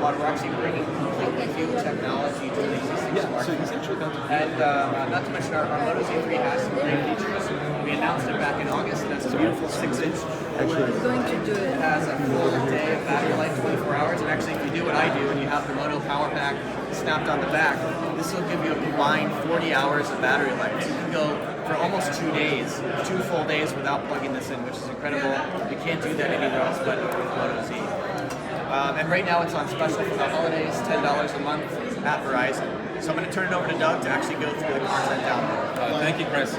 model. We're actually bringing completely new technology to the existing smartphone. And not to mention our Moto Z3 has some great features. We announced it back in August, and it's a beautiful 6-inch. It's going to do it. It has a full day of battery life, 24 hours, and actually if you do what I do and you have the Moto Power Pack snapped on the back, this will give you a combined 40 hours of battery life. So you can go for almost 2 days, 2 full days without plugging this in, which is incredible. You can't do that anywhere else but with Moto Z. And right now it's on special for the holidays, $10 a month at Verizon. So I'm going to turn it over to Doug to actually go through the content download. Thank you, Chris.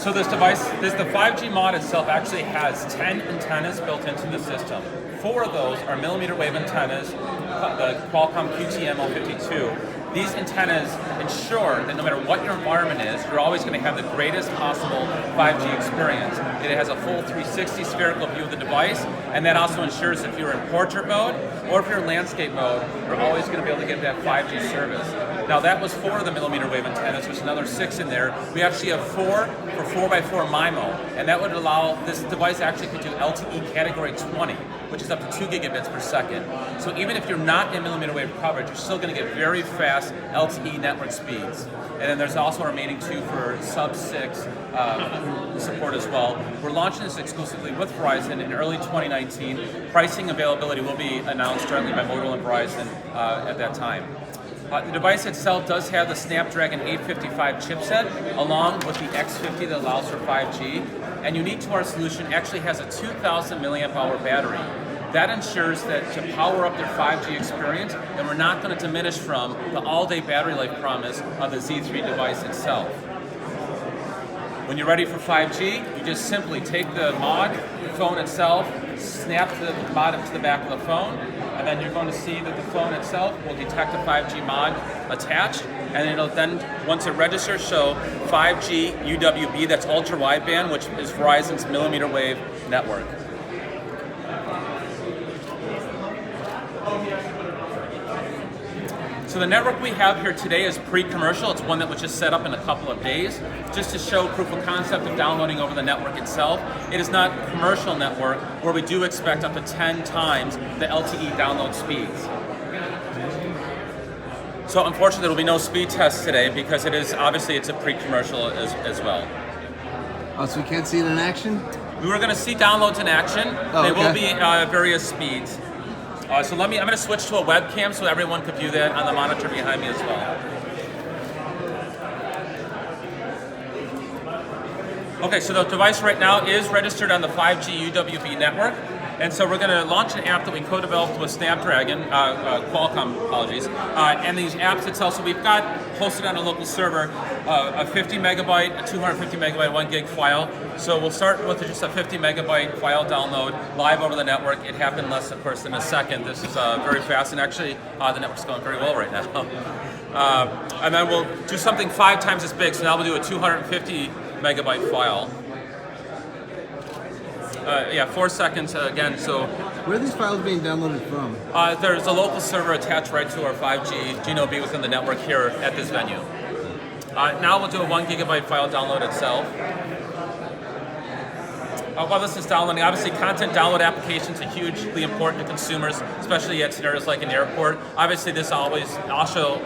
So this device, the 5G mod itself actually has 10 antennas built into the system. 4 of those are millimeter wave antennas, the Qualcomm QTML52. These antennas ensure that no matter what your environment is, you're always going to have the greatest possible 5G experience. It has a full 360 spherical view of the device, and that also ensures if you're in portrait mode or if you're in landscape mode, you're always going to be able to get that 5G service. Now that was 4 of the millimeter wave antennas, there's another 6 in there. We actually have 4 for 4x4 MIMO, and that would allow, this device actually could do LTE category 20, which is up to 2 gigabits per second. So even if you're not in millimeter wave coverage, you're still going to get very fast LTE network speeds. And then there's also our remaining 2 for sub-6 support as well. We're launching this exclusively with Verizon in early 2019. Pricing availability will be announced jointly by Motorola and Verizon at that time. The device itself does have the Snapdragon 855 chipset along with the X50 that allows for 5G. And unique to our solution, actually has a 2,000 milliamp hour battery. That ensures that to power up their 5G experience, and we're not going to diminish from the all-day battery life promise of the Z3 device itself. When you're ready for 5G, you just simply take the mod, the phone itself, snap the mod into the back of the phone, and then you're going to see that the phone itself will detect a 5G mod attached, and it'll then, once it registers, show 5G UWB, that's ultra wideband, which is Verizon's millimeter wave network. So the network we have here today is pre-commercial. It's one that was just set up in a couple of days, just to show proof of concept of downloading over the network itself. It is not a commercial network where we do expect up to 10 times the LTE download speeds. So unfortunately there will be no speed tests today because it is, obviously it's a pre-commercial as well. Oh, so we can't see it in action? We were going to see downloads in action. Oh, they okay. will be various speeds. So I'm going to switch to a webcam so everyone could view that on the monitor behind me as well. Okay, so the device right now is registered on the 5G UWB network. And so we're going to launch an app that we co-developed with Snapdragon, Qualcomm, apologies. And these apps itself, so we've got hosted on a local server a 50 megabyte, a 250 megabyte, 1 gig file. So we'll start with just a 50 megabyte file download live over the network. It happened less, of course, than a second. This is very fast, and actually the network's going very well right now. And then we'll do something 5 times as big. So now we'll do a 250 megabyte file. 4 seconds again. So where are these files being downloaded from? There's a local server attached right to our 5G GNOB within the network here at this venue. Now we'll do a 1 gigabyte file download itself. While this is downloading, obviously content download applications are hugely important to consumers, especially at scenarios like an airport. Obviously this always also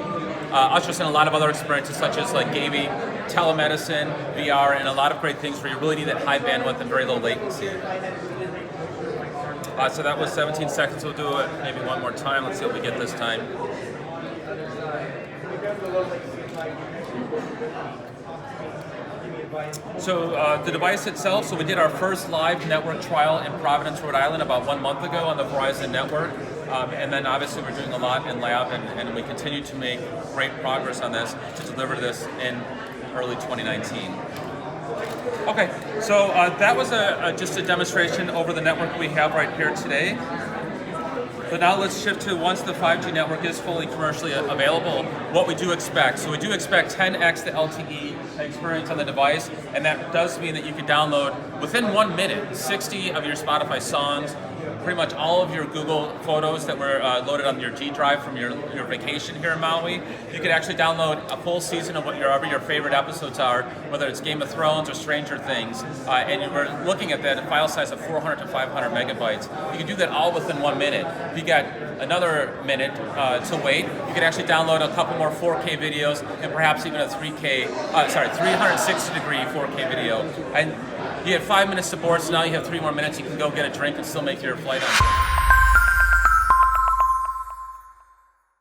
ushers in a lot of other experiences such as like gaming, telemedicine, VR, and a lot of great things where you really need that high bandwidth and very low latency. So that was 17 seconds. We'll do it maybe one more time. Let's see what we get this time. So the device itself, so we did our first live network trial in Providence, Rhode Island about 1 month ago on the Verizon network. And then obviously we're doing a lot in lab, and we continue to make great progress on this to deliver this in early 2019. Okay, so that was just a demonstration over the network we have right here today. So now let's shift to, once the 5G network is fully commercially available, what we do expect. So we do expect 10x the LTE experience on the device, and that does mean that you can download within 1 minute 60 of your Spotify songs, pretty much all of your Google photos that were loaded on your G drive from your vacation here in Maui. You could actually download a full season of whatever your favorite episodes are, whether it's Game of Thrones or Stranger Things, and you were looking at that, a file size of 400 to 500 megabytes. You can do that all within 1 minute. If you got another minute to wait, you could actually download a couple more 4K videos and perhaps even a 360 degree 4K video. And you had 5 minutes to board, so now you have 3 more minutes. You can go get a drink and still make your flight on.